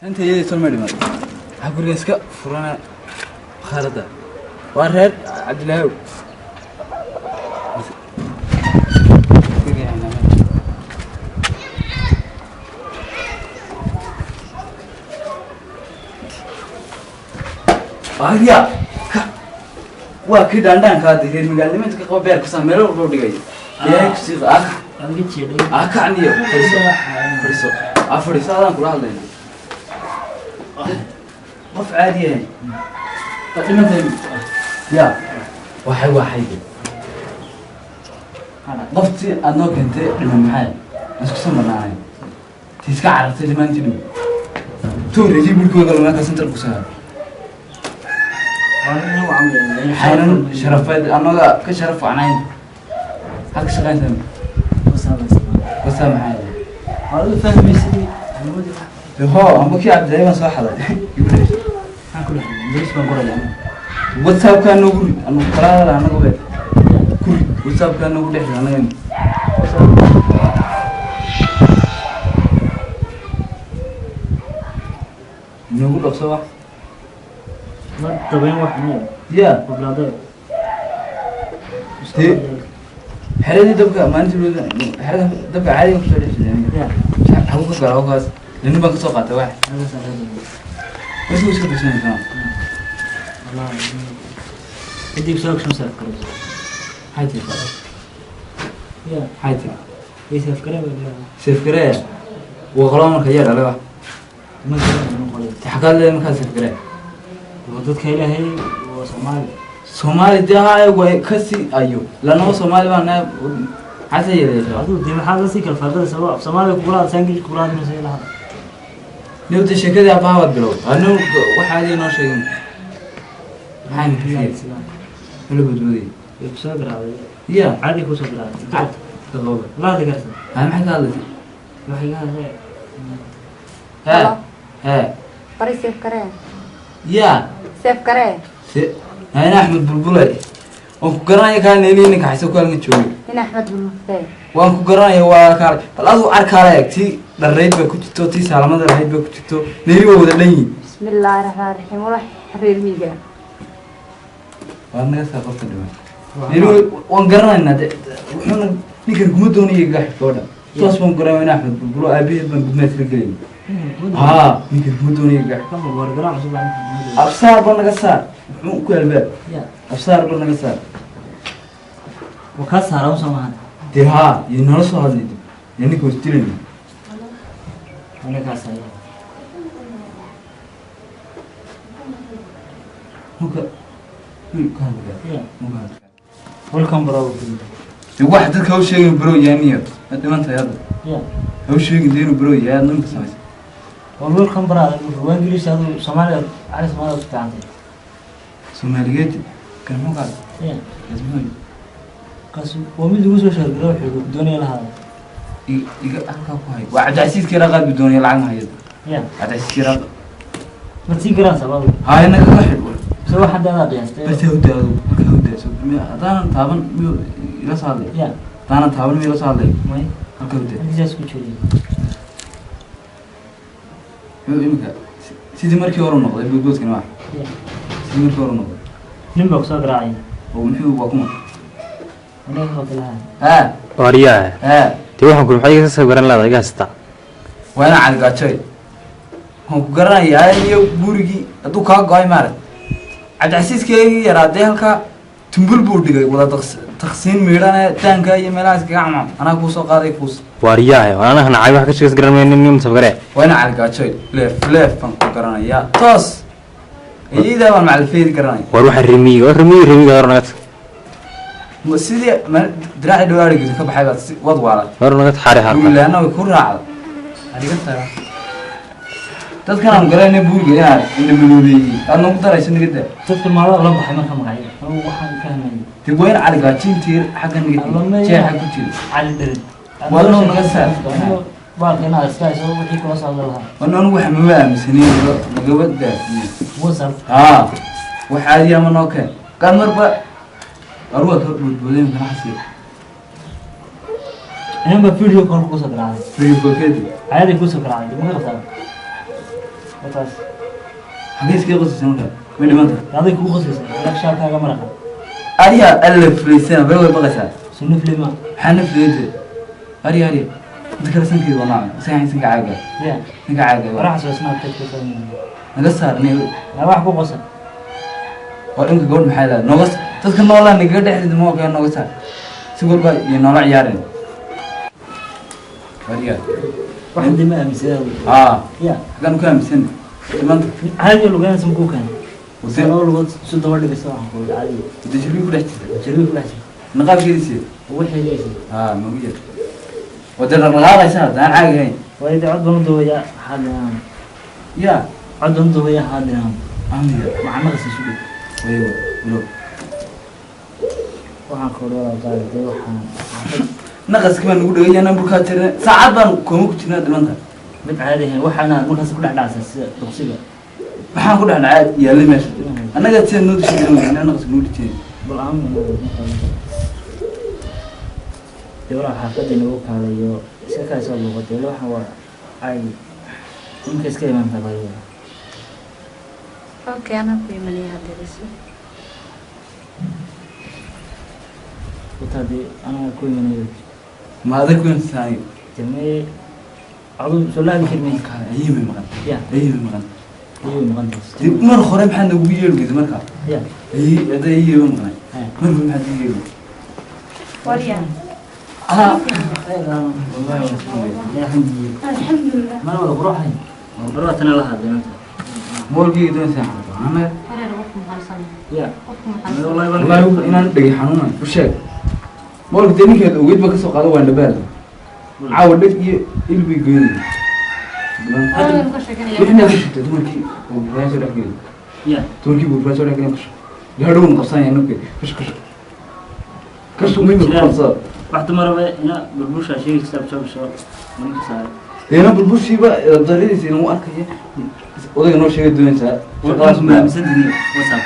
أنت يجي تسمع لي ما أقول لك إسكا فرانا خالد وارهد عبد الله Aria, wah kita andang kah dihir minggal ni macam kau biar kesan melo road gaya. Dia sih akak ni ya, friso, friso orang kurang lagi. ما في عادي يعني طيب مثلا يا واحد انا قفتي انو كنت لما معاي اسكو سمعنا تيسكا عرفت لما انت دو توري يجيب لك ولا ما كسنت القسام انا هو عامل حالا شرفت انا كشرف عنين هاك شغال بس معاي هذا فهم يسوي هو أمك يا عبد الله صح هذا يقول إيش؟ أكل ليش ما قرأ يعني؟ واتساب كان نقول أنا قرأ أنا قبل كل واتساب كان نقول إيش أنا يعني نقول أبصر ما تبين واحد مو يا وبلادر تي حريدي دبكة ما أنت حريدي دبكة عادي مش يعني هو كذا هو كذا لأنه بقى سوقته واحد. بس هو شو بيسوي كمان؟ والله بدي بسوق شو مسافر كذا. حياتي خلاص. يا حياتي. يسافر كذا ولا؟ سافر كذا. وغلام الخيار على واحد. ما كذا. تحكي لي مكان سافر كذا. وضد كيله هي وصومالي. صومالي ده هاي وكسي أيوه. لأنه صومالي ما حتى يلي. هذا دي محل سيك الفرد سواء صومالي كبرات سانجي كبرات من زي لها. لو تشكل يا باور بلو. أنا واحد يناشين. هاي كثير. ولا بدودي. يبصق رأي. يا. عادي كوسق رأي. تغلب. لا تقدر. أهم حاجة هذا. ما هي هذا. ها. بري سيف كره. يا. سيف كره. هاي أحمد بلبلي. وكقراني كان نينك حسوا كل متشوي. هنا أحمد بالمفتاح. وكقراني هو كار. فالأذو أركالك تي الريد بكتشتو تي سلامة الريد بكتشتو نيري وودني. بسم الله الرحمن الرحيم ولا حرير ميجا. وأنا سافرت اليوم. نيري وانقراني نده. وحنا نيكر قمدوني يجح فودا. توس وانقراني أحمد بلبلي أبي بنقمت الجيم. نيكر قمدوني يجح. كم ورقة عشان أبصار بنقصار. كل الباب. أبصار بنقصار. وكاس هراو سماhan. تها ينرسو هذا يعني كوستيلني. أنا كاس هاي. ممكن كان بقى. Welcome bro. واحد هو شيء برو يعني أنت ما أنت هذا. هو شيء دينه برو يا نمك سمعت. Welcome bro. وإنجليز هذا سمالي على سمالي بتاعنا. سوماليات كان مو قاعد. لازم كاس ومن دوسو شغل روح الدنيا لها. يقول أنا كويس. وعد عسير كذا قاعد بدون يلعن هاي. عد عسير كذا. بتسيب كلام سبب. هاي أنا كذا حلو. سوى حد أنا بيست. بس هو ده هو ده سو. أنا ثابن ميو إلى صادق. أنا ثابن ميو صادق. ماي. هو ده. أنت جالس كشولي. يمكن. سيدي مركي ورا النقطة بيقول كنا واحد. سيدي مركي ورا النقطة. نبغى صار راعي. ومحيو باكم. أنا هو كلها. واريا تروح نقول حاجة سوبران لا ضيق هستا وأنا على القاتشي هم قرنا يا بورجي أدو كا قاي مارد عاد عسيس كي يرى ده تنبل بورجي ولا تقسيم ميرانا تانكا يملاس كعمام أنا كوسو قاري كوس واريا وأنا هنا عايز حاجة شيء قرنا من اليوم سوبران وأنا على القاتشي لف فن قرنا يا توس إذا ما مع الفيل قرنا وروح الرمي قرنا مسيدي دراعي دواري كذا كم حاجات وضوارات قرنا حاري حاري يقول لأنه يكون راعي هذه قلتها تذكر أنا قرأني بورجي يعني إنه بلودي أنا مقدر أيش نقدر تذكر ما لا ربح ما كم قاعد هو واحد كان تقول على قاتشين تير حاجة نقدر شيء حاجة تير على الدرد والله نقصها باقي أنا أسكاي سو وحيك وصل لها وأنا نروح مبام سنين مقبل ده وصل وحادي أما نوكل كان مربى أروح بودين من حسيب أنا بفيديو كول كوسا كراعي في بوكيتي عادي كوسا كراعي ما غلط wataas xagees kee qosaysa marka way dhimanta aday kugu qosaysa ilaak shaarkaaga maraqa ariya alla fulaysana bay way baqaysaa sunno filima maxaa nafleeda ariya inta kale sankeeda waa naaca sanka caaga ya sanka caaga waraxas waa snaab tag ka naga saarnay wax ku qosan oo dhanka gabadh maxay leedahay nooga dadka noolaa nagaga dhexdeeda ma ogaa nooga saar si walba iyo noola ciyaareen ariya wax dima aaminsan ya haddaan ku aaminsan dhimanta caadi lugaanaysa makuu keenay Wase- laba lugood si daba dhigaysa waxaan ku caadi inta shirbi ku dhex jirta jarbi ku dhex jira naqaabkeediisi waxay leeyihiin maguya wada dhaqdhaqaaqaysa haddaan caagi hayn way cod banu dawaya hadinaan ya cod banu dawaya hadinaan amiya macnaha si sugi waywa bilo waxaan ku wada qaaday waxaan naqaska baan nagu dhagaya namburkaa tirne saacad baan kooma ku jirnaa dhimanta mid caadi ahayn waxaana markaas ku dhex dhacsan sida duqsiga maxaan ku dhex dhacay yaallay meesha annaga sida noo dishigan weyna naqaska noo dhijeen bal aan dawlad xaafadda nagu kaalayo iska kaasoo luqatay waxaan waa ay ninka iska iman karayo Okay, anaa ku imanaya haddii wataadi anaga ku imanayo ma adag ku insaani jamee adu soo laabi kirmay ayimay maqan ya ayimay maqan iyo maqantaas dib mar hore maxaa nagu yeelgeysa marka ya ada ayima maqnay mar hore maxaa nagu yeelgey Wariyaan. wallahi Alxamdulilah. mana wada quruxay barwaatana la hadlay maanta moolkii doonaysaa anaga Hareer qofku maxalsan. ya Qofku maxalsan. wallahi inaan dhegi xanuunay u sheeg moolka dee ninkeeda ogeyd ba kasoo qaado waa dhabaal caawa dheg iyo ilbi goynay Hada ka sheekanaya. wixii ka shaqtay dumarkii oo buraasho dhexgeeda ya dumarkii buu buraasho dhexgeeda kasho gaadhown qabsanaya ninka kasho mimi qabsa wax dumarabe ina bulbusha sheegi kitaab soo manka saar deena bulbushiiba daradiisa inuu arkaya odayga noo sheegay doonaysaa shaqadaas ma amsantii whatsapp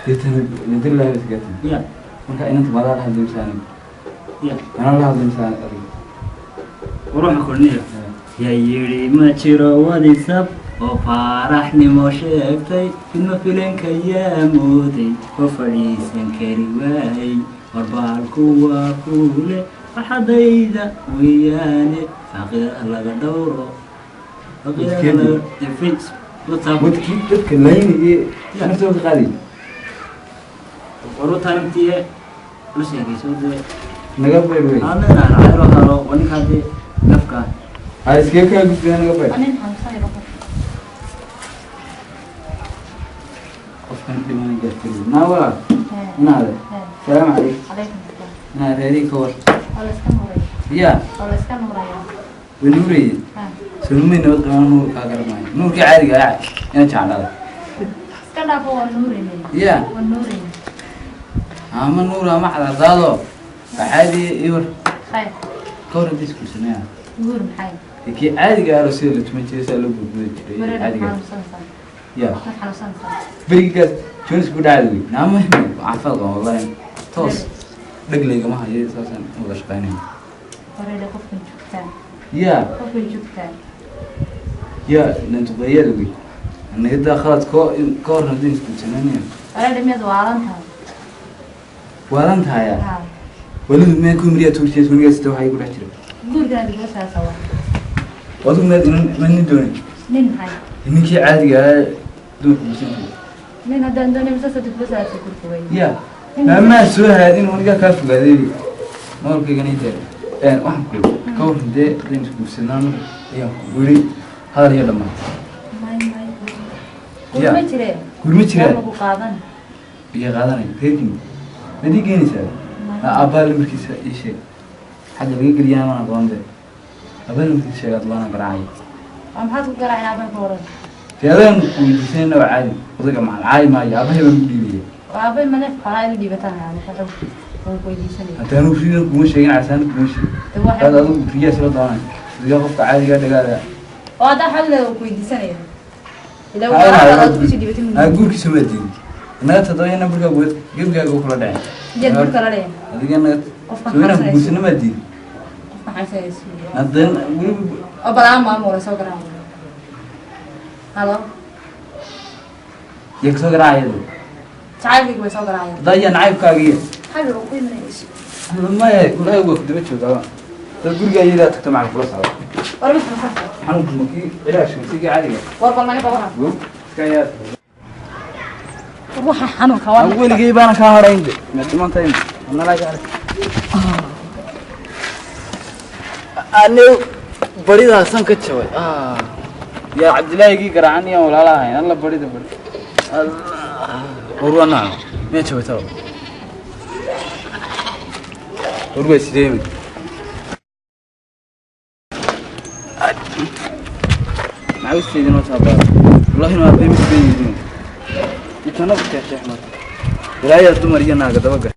deetana yadilaahi isgaatan ya marka inanta madaa la hadlaysaani ya anaa la hadlaysaani adiga waruuxa korniya yaa yidhi ma jiro whatsapp oo faaraxnimo sheegtay idma filanka yaa mooday oo fadhiisan kari waayey warbaalku waa kuule farxadayda weeyaane faqiraha laga dhowro faqiraha laga defix whatsapp wadkii dadka laynayay naftooda ka qaadayay waruutantiye la sheegayso dee naga bayr wey aanena cayro haro waninkaadii nafka a iskee kaa gudbaya naga bayr Anin xamsan iyo qof. qofkan dhiman gaartay naawala inaade salaamu calaykum Alaykum salaam. inaa reedii ka war Wala iska nuuray. ya Wala iska nuuraya. way nuurayeen Ha. solumay nabad qabaan nuur kaa garamaayo nuurkii caadiga ah ina jeclaada Iska dhaafo waa nuurinay. ya Waa nuurinay. ama nuur ama cadadaado caadi iwar Khayr. ka war hadii isku sameeyaa Guur maxay? kii caadiga ah sida la tuman jiray saa loo gudbudi jiray Mareer caadiga xanuunsan. ya Ma xanuunsan. berigaas jones ku dhacday wey naama caafimaad qaba wallahi toos dhegleygama hayo saasaan wada shaqaynaya Wareer qofku joogtaa. ya Qofku joogtaa. ya nantuqeeyada wey anagada khalad ka hor hadii isku sameynaya Wareer mid waalan tahay. waalan tahaya Ha. walidu meen ku miriya tuurtiya tuuriya sida waxay ku dhex jira Guurkan adiga saasawa. wadu meel inan doonay Nin hay. ninkii caadiga ah duurka musinka Nin haddaan doonay masasa dib saasa kurkuway. ya maamaa soo haadin aniga kaa fogaaday noolkaygana intee waxaan ku ka war hadee hadaynu isguursanaan ayaan ku weri hadal iyo dhammaan May. Ya. Gurma jireen. gurma jiraan Lagu qaadan. biyo qaadanay reerkin madii geenaysaa abbaa lamarkiisa ii sheeg xagga laga geliyaan waan aqoonde abbaa lamarkiisa sheegaad waana garaacay Am maxaad ku garaacay abaan ka waran? dee adaan weydiisanayna waa caadi odayga macal caayi maayo aabbahay baan ku dhiibaya Waabay manaf qalay u dhibataan aan ka xog oo weydiisanay. haddaanu ridan kuma sheegin casaan kuma sheegin hadaad adigu riyaa sila doonay adiga qofka caadigaa dhagaada oo hadda xal oo weydiisanay. Ila waa ku sii dhibataan. guurkiisa ma diin inaga tadooya nambarka gebgaaga kula dhacay Jeed burka la leeyahay. adiga naga Qofka sawiraan xasaasiya. guursana ma diin Qofka xasaasiya. haddana weliba haddana oo balaan maamul soo garaan. Yaa. Qofka xasaasiya. ya guurkiisa ma diin inaga tadooya nambarka gebgaaga kula dhacay Jeed burka la leeyahay. adiga naga sawiraan guursana ma diin halo يكسر قراية jacaylkayga way soo garaayeen ضيع نعيب كاجي xalli oo ku imanayso ما ولا هو كده بتشوف طبعا تقول جاي إذا تجتمع الفلوس على war mid maxaa حنوك مكي علاش مسيجي عادي war bal naga badan قول كيات waxa xanuunka waa أول جاي بنا كهرين دي ما تمان تين أنا لا جالس أنا بريد هسان كتشوي يا عبد الله يجي قرعني ولا لا هين الله بريد ورونا ما تشوي تو وروي سيدي ما عاوز سيدي ما صابر والله ما بيمس بيني يتنبك يا شيخ ما لا يا دمر يا ناقة دبقة